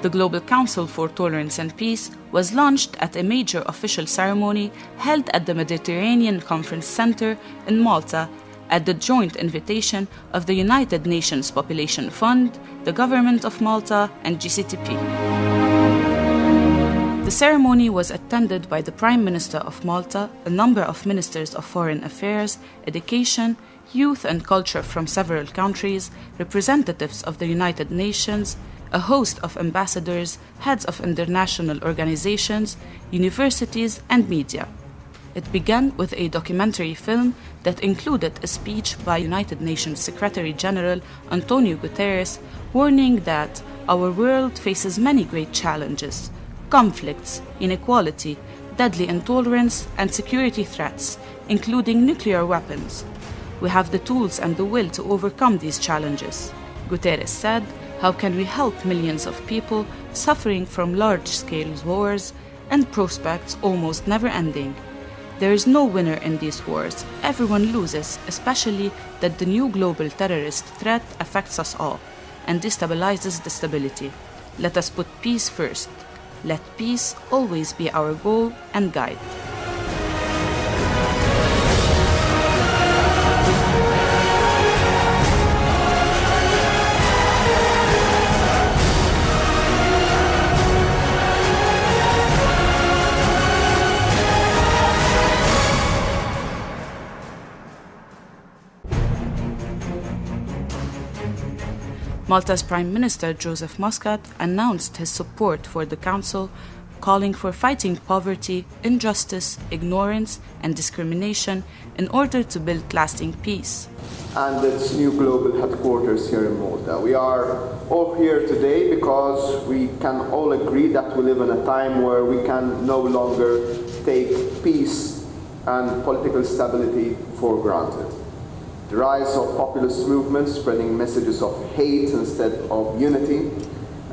The Global Council for Tolerance and Peace was launched at a major official ceremony held at the Mediterranean Conference Center in Malta at the joint invitation of the United Nations Population Fund, the Government of Malta, and GCTP. The ceremony was attended by the Prime Minister of Malta, a number of Ministers of Foreign Affairs, Education, Youth and Culture from several countries, representatives of the United Nations, a host of ambassadors, heads of international organizations, universities, and media. It began with a documentary film that included a speech by United Nations Secretary General Antonio Guterres warning that our world faces many great challenges: conflicts, inequality, deadly intolerance, and security threats, including nuclear weapons. We have the tools and the will to overcome these challenges. Guterres said, "How can we help millions of people suffering from large-scale wars and prospects almost never-ending? There is no winner in these wars. Everyone loses, especially that the new global terrorist threat affects us all and destabilizes the stability. Let us put peace first. Let peace always be our goal and guide." Malta's Prime Minister Joseph Muscat announced his support for the Council, calling for fighting poverty, injustice, ignorance, and discrimination in order to build lasting peace. And its new global headquarters here in Malta. We are all here today because we can all agree that we live in a time where we can no longer take peace and political stability for granted. The rise of populist movements spreading messages of hate instead of unity,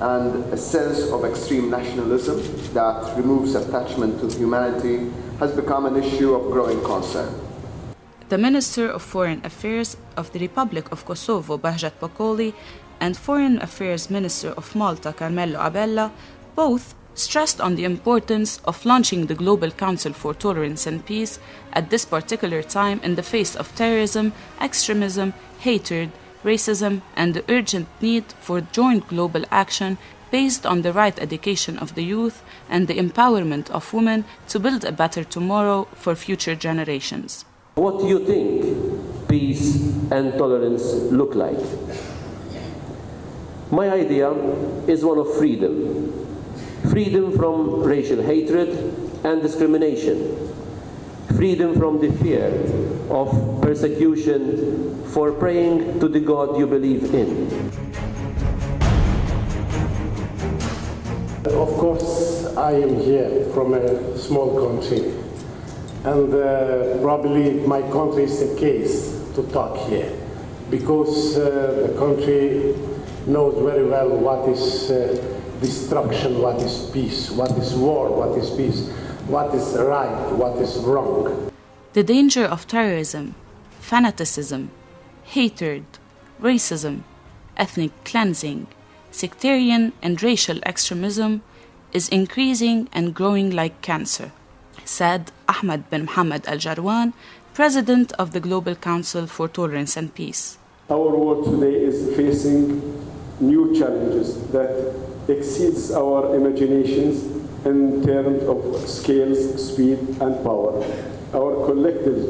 and a sense of extreme nationalism that removes attachment to humanity has become an issue of growing concern. The Minister of Foreign Affairs of the Republic of Kosovo, Bahjat Pakoli, and Foreign Affairs Minister of Malta, Carmelo Abella, both stressed on the importance of launching the Global Council for Tolerance and Peace at this particular time in the face of terrorism, extremism, hatred, racism, and the urgent need for joint global action based on the right education of the youth and the empowerment of women to build a better tomorrow for future generations. What do you think peace and tolerance look like? My idea is one of freedom. Freedom from racial hatred and discrimination. Freedom from the fear of persecution for praying to the God you believe in. Of course, I am here from a small country, and probably my country is the case to talk here, because the country knows very well what is destruction, what is peace, what is war, what is peace, what is right, what is wrong. The danger of terrorism, fanaticism, hatred, racism, ethnic cleansing, sectarian and racial extremism is increasing and growing like cancer, said Ahmed bin Mohammed Al-Jarwan, President of the Global Council for Tolerance and Peace. Our world today is facing new challenges that exceeds our imaginations in terms of scales, speed, and power. Our collective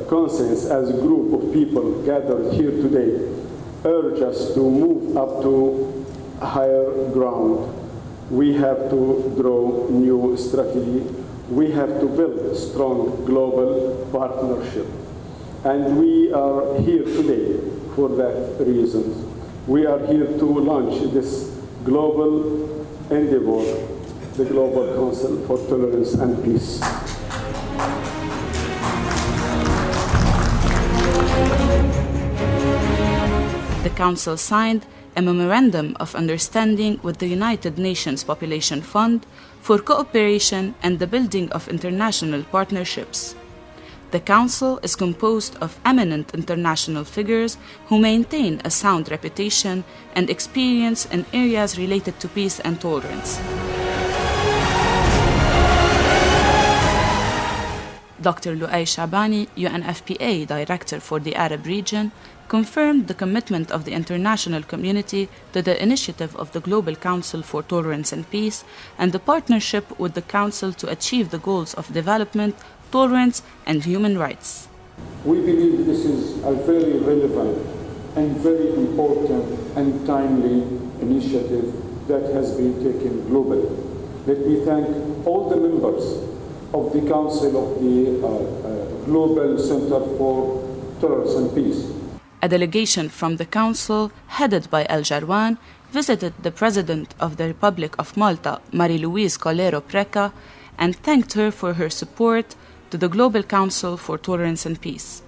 conscience as a group of people gathered here today urge us to move up to higher ground. We have to draw new strategy. We have to build strong global partnership. And we are here today for that reason. We are here to launch this global endeavor, the Global Council for Tolerance and Peace. The Council signed a Memorandum of Understanding with the United Nations Population Fund for cooperation and the building of international partnerships. The Council is composed of eminent international figures who maintain a sound reputation and experience in areas related to peace and tolerance. Dr. Luay Shabani, UNFPA Director for the Arab region, confirmed the commitment of the international community to the initiative of the Global Council for Tolerance and Peace and the partnership with the Council to achieve the goals of development, tolerance, and human rights. We believe this is a very relevant and very important and timely initiative that has been taken globally. Let me thank all the members of the Council of the Global Center for Tolerance and Peace. A delegation from the Council, headed by El Jarwan, visited the President of the Republic of Malta, Marie-Louise Colero Preca, and thanked her for her support to the Global Council for Tolerance and Peace.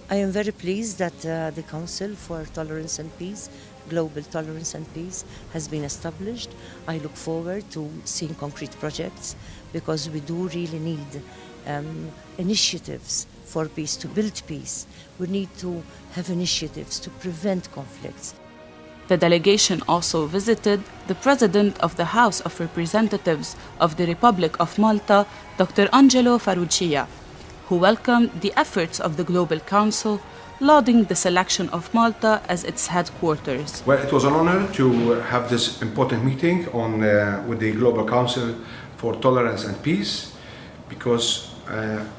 I am very pleased that the Council for Tolerance and Peace, Global Tolerance and Peace, has been established. I look forward to seeing concrete projects because we do really need initiatives for peace, to build peace. We need to have initiatives to prevent conflicts. The delegation also visited the President of the House of Representatives of the Republic of Malta, Dr. Angelo Farrugia, who welcomed the efforts of the Global Council, lauding the selection of Malta as its headquarters. Well, it was an honor to have this important meeting with the Global Council for Tolerance and Peace, because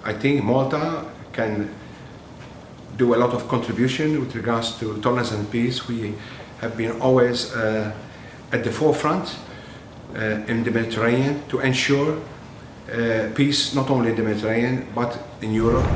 I think Malta can do a lot of contribution with regards to tolerance and peace. We have been always at the forefront in the Mediterranean to ensure peace not only in the Mediterranean but in Europe.